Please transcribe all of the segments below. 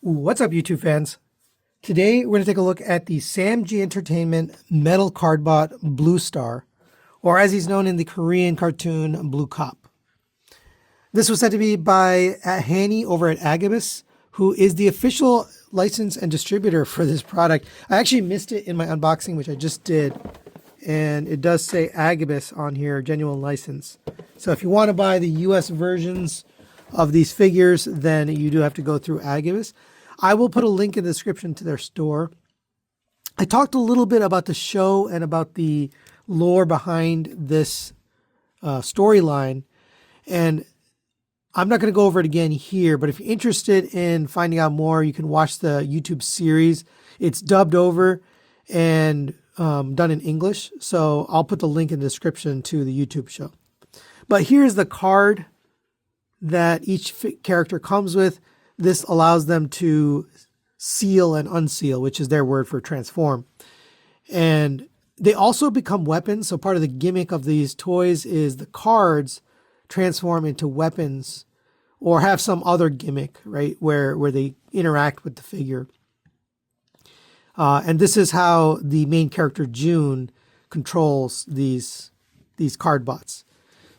What's up, YouTube fans? Today, we're going to take a look at the SamG Entertainment Metal Cardbot Blue Star, or as he's known in the Korean cartoon, Blue Cop. This was said to be by Hani over at Agabyss, who is the official license and distributor for this product. I actually missed it in my unboxing, which I just did, and it does say Agabyss on here, genuine license. So if you want to buy the US versions of these figures, then you do have to go through Agabyss. I will put a link in the description to their store. I talked a little bit about the show and about the lore behind this storyline, and I'm not going to go over it again here, but if you're interested in finding out more, you can watch the YouTube series. It's dubbed over and done in English, so I'll put the link in the description to the YouTube show. But here's the card that each character comes with. This allows them to seal and unseal, which is their word for transform. And they also become weapons. So part of the gimmick of these toys is the cards transform into weapons or have some other gimmick, right? Where they interact with the figure. And this is how the main character, June, controls these card bots.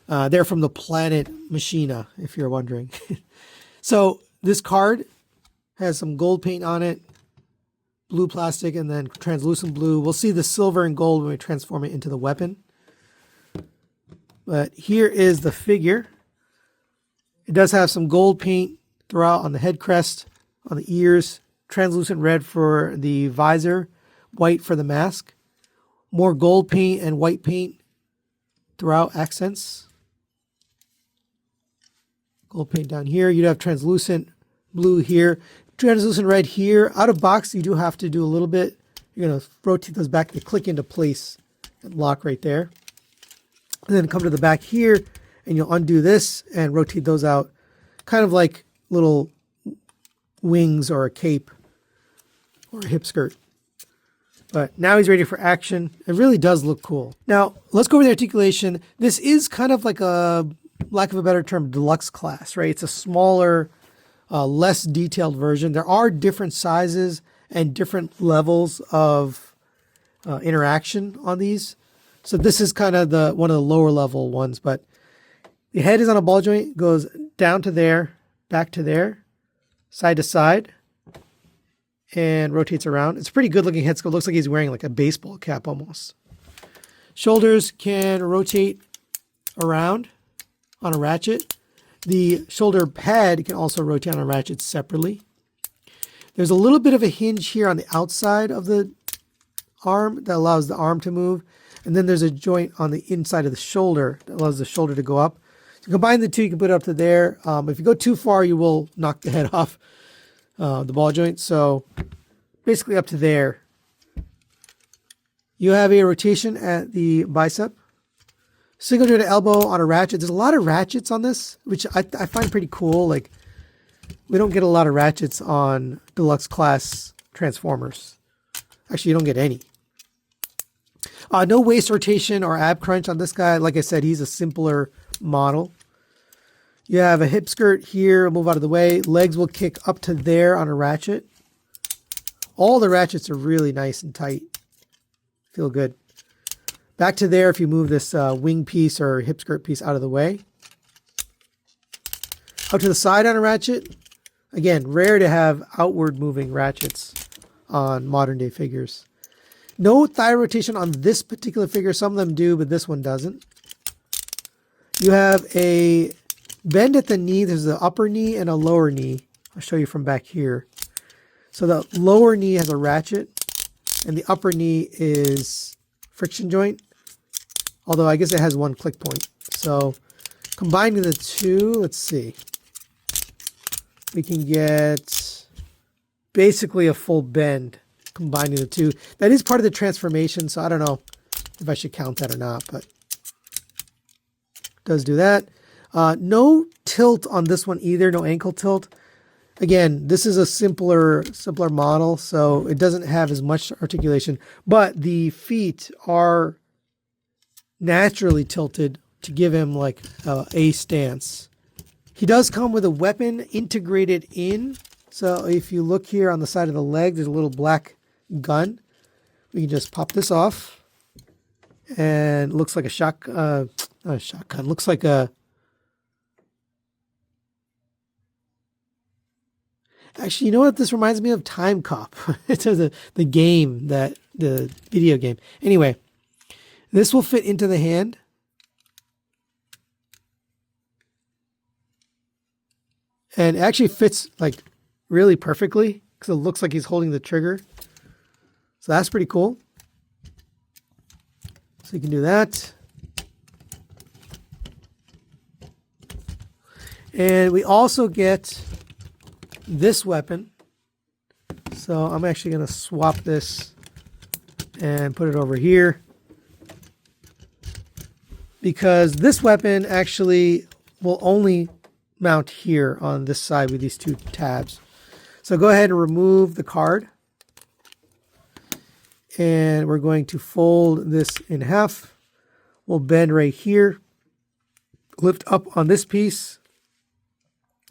They're from the planet Machina, if you're wondering. So this card has some gold paint on it, blue plastic, and then translucent blue. We'll see the silver and gold when we transform it into the weapon. But here is the figure. It does have some gold paint throughout on the head crest, on the ears, translucent red for the visor, white for the mask. More gold paint and white paint throughout accents. Gold paint down here. You'd have translucent blue here, translucent red here. Out of box, you do have to do a little bit. You're going to rotate those back to click into place and lock right there. And then come to the back here, and you'll undo this and rotate those out, kind of like little wings or a cape or a hip skirt. But now he's ready for action. It really does look cool. Now, let's go over the articulation. This is kind of like a, lack of a better term, deluxe class, right? It's a smaller, less detailed version. There are different sizes and different levels of interaction on these. So this is kind of one of the lower level ones, but the head is on a ball joint, goes down to there, back to there, side to side, and rotates around. It's a pretty good looking head sculpt. Looks like he's wearing like a baseball cap almost. Shoulders can rotate around on a ratchet. The shoulder pad can also rotate on a ratchet separately. There's a little bit of a hinge here on the outside of the arm that allows the arm to move. And then there's a joint on the inside of the shoulder that allows the shoulder to go up. So combine the two, you can put it up to there. If you go too far, you will knock the head off the ball joint. So basically up to there. You have a rotation at the bicep. Single jointed elbow on a ratchet. There's a lot of ratchets on this, which I find pretty cool. Like, we don't get a lot of ratchets on deluxe class Transformers. Actually, you don't get any. No waist rotation or ab crunch on this guy. Like I said, he's a simpler model. You have a hip skirt here. Move out of the way. Legs will kick up to there on a ratchet. All the ratchets are really nice and tight. Feel good. Back to there if you move this wing piece or hip skirt piece out of the way. Up to the side on a ratchet. Again, rare to have outward moving ratchets on modern day figures. No thigh rotation on this particular figure. Some of them do, but this one doesn't. You have a bend at the knee. There's the upper knee and a lower knee. I'll show you from back here. So the lower knee has a ratchet, and the upper knee is friction joint. Although I guess it has one click point. So combining the two, let's see. We can get basically a full bend combining the two. That is part of the transformation, so I don't know if I should count that or not, but it does do that. No tilt on this one either, no ankle tilt. Again, this is a simpler model, so it doesn't have as much articulation, but the feet are naturally tilted to give him like a stance. He does come with a weapon integrated in So if you look here on the side of the leg, there's a little black gun. We can just pop this off. And it looks like a not a shotgun. Looks like a... Actually, you know what? This reminds me of Time Cop. It's the game, the video game. Anyway, this will fit into the hand. And it actually fits like really perfectly because it looks like he's holding the trigger. So that's pretty cool. So you can do that. And we also get this weapon. So I'm actually going to swap this and put it over here, because this weapon actually will only mount here on this side with these two tabs. So go ahead and remove the card. And we're going to fold this in half. We'll bend right here. Lift up on this piece.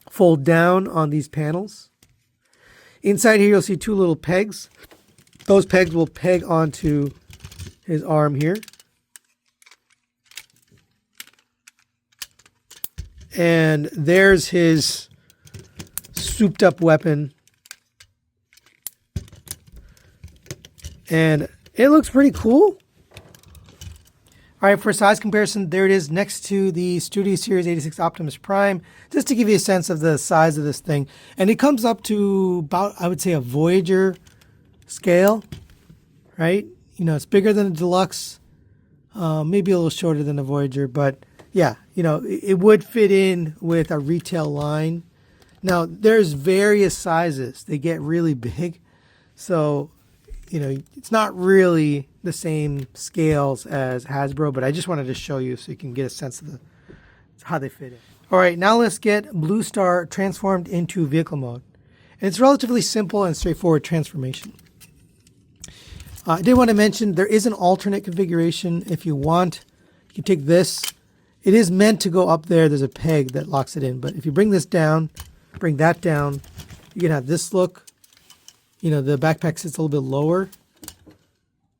Fold down on these panels. Inside here, you'll see two little pegs. Those pegs will peg onto his arm here. And there's his souped up weapon. And it looks pretty cool. All right, for size comparison, there it is next to the Studio Series 86 Optimus Prime, just to give you a sense of the size of this thing. And it comes up to about, I would say, a Voyager scale, right? You know, it's bigger than a Deluxe, maybe a little shorter than a Voyager, but yeah, you know, it would fit in with a retail line. Now, there's various sizes. They get really big, so you know, it's not really the same scales as Hasbro, but I just wanted to show you so you can get a sense of how they fit in. All right, now let's get Blue Star transformed into vehicle mode. And it's relatively simple and straightforward transformation. I did want to mention there is an alternate configuration if you want. You can take this. It is meant to go up there. There's a peg that locks it in. But if you bring this down, bring that down, you can have this look. You know, the backpack sits a little bit lower.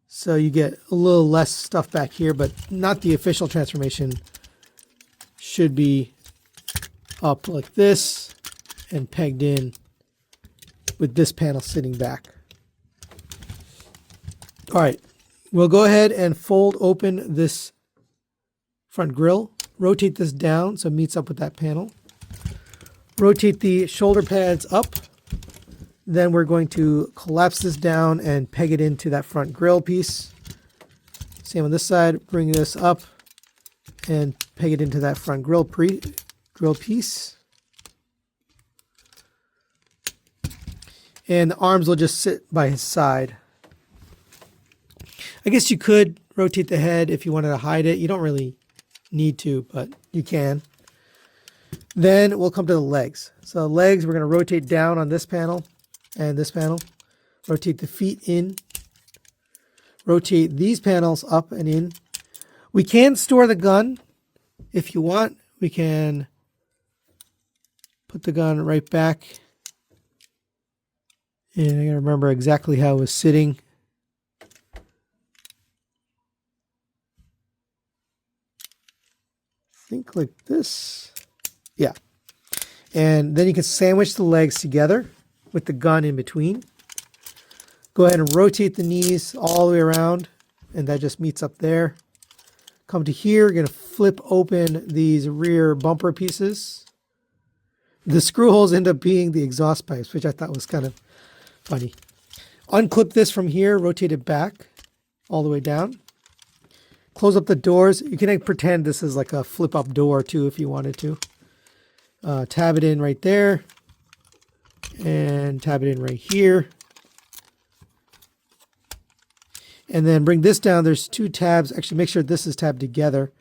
So you get a little less stuff back here, but not the official transformation. Should be up like this and pegged in with this panel sitting back. All right, we'll go ahead and fold open this front grille. Rotate this down so it meets up with that panel. Rotate the shoulder pads up. Then we're going to collapse this down and peg it into that front grille piece. Same on this side. Bring this up and peg it into that front grille piece. And the arms will just sit by his side. I guess you could rotate the head if you wanted to hide it. You don't really need to, but you can. Then we'll come to the legs. So legs, we're going to rotate down on this panel. And this panel, rotate the feet in, rotate these panels up and in. We can store the gun if you want. We can put the gun right back. And I gotta remember exactly how it was sitting. Think like this. Yeah. And then you can sandwich the legs together with the gun in between. Go ahead and rotate the knees all the way around, and that just meets up there. Come to here, you're gonna flip open these rear bumper pieces. The screw holes end up being the exhaust pipes, which I thought was kind of funny. Unclip this from here, rotate it back all the way down. Close up the doors. You can pretend this is like a flip up door too if you wanted to. Tab it in right there. And tab it in right here. And then bring this down. There's two tabs. Actually, make sure this is tabbed together.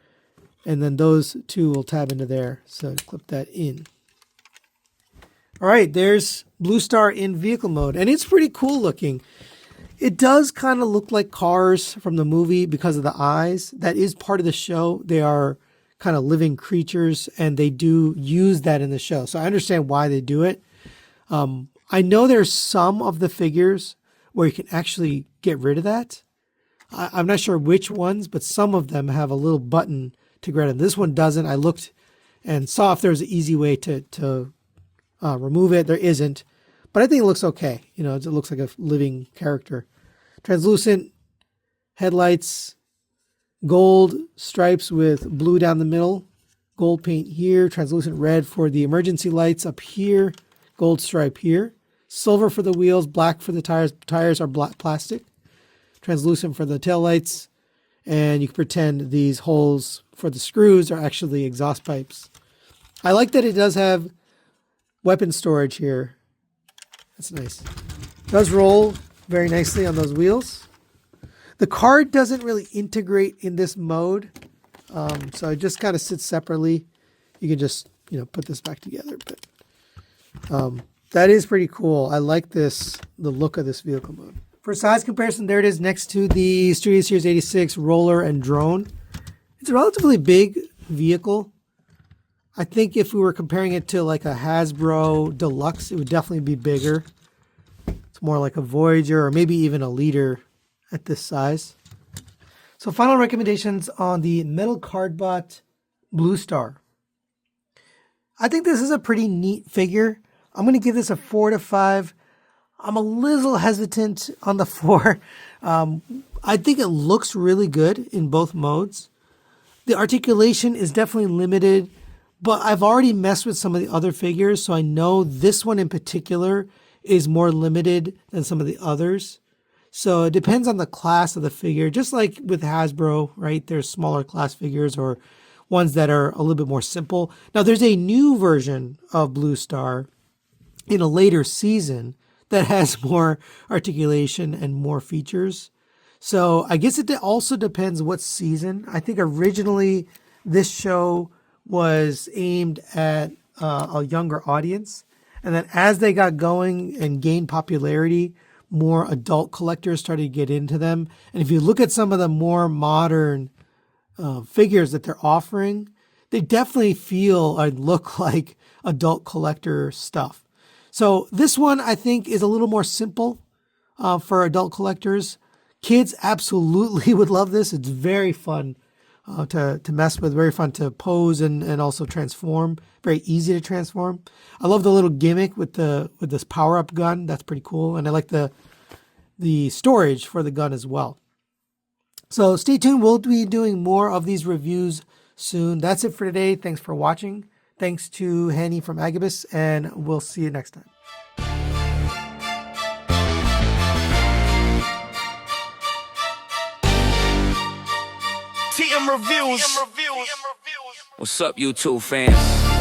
And then those two will tab into there. So clip that in. All right, there's Blue Star in vehicle mode. And it's pretty cool looking. It does kind of look like cars from the movie because of the eyes. That is part of the show. They are kind of living creatures, and they do use that in the show. So I understand why they do it. I know there's some of the figures where you can actually get rid of that. I'm not sure which ones, but some of them have a little button to get rid of. This one doesn't. I looked and saw if there was an easy way to remove it. There isn't, but I think it looks okay. You know, it looks like a living character. Translucent headlights, gold stripes with blue down the middle, gold paint here, translucent red for the emergency lights up here, gold stripe here, silver for the wheels, black for the tires. Tires are black plastic, translucent for the taillights, and you can pretend these holes for the screws are actually exhaust pipes. I like that it does have weapon storage here. That's nice. It does roll very nicely on those wheels. The card doesn't really integrate in this mode, so it just kind of sits separately. You can just, you know, put this back together, but that is pretty cool. I like this, the look of this vehicle mode. For size comparison, there it is next to the Studio Series 86 roller and drone. It's a relatively big vehicle. I think if we were comparing it to like a Hasbro Deluxe, it would definitely be bigger. It's more like a Voyager or maybe even a Leader at this size. So final recommendations on the Metal Cardbot Blue Star. I think this is a pretty neat figure. I'm going to give this a 4 to 5. I'm a little hesitant on the 4. I think it looks really good in both modes. The articulation is definitely limited, but I've already messed with some of the other figures, so I know this one in particular is more limited than some of the others. So it depends on the class of the figure, just like with Hasbro, right? There's smaller class figures or ones that are a little bit more simple. Now there's a new version of Blue Star in a later season that has more articulation and more features. So I guess it also depends what season. I think originally this show was aimed at a younger audience. And then as they got going and gained popularity, more adult collectors started to get into them. And if you look at some of the more modern figures that they're offering, they definitely feel and look like adult collector stuff. So this one, I think, is a little more simple for adult collectors. Kids absolutely would love this. It's very fun to mess with, very fun to pose and also transform. Very easy to transform. I love the little gimmick with this power-up gun. That's pretty cool. And I like the storage for the gun as well. So stay tuned. We'll be doing more of these reviews soon. That's it for today. Thanks for watching. Thanks to Henny from Agabyss, and we'll see you next time. TM Reviews. What's up, YouTube fans?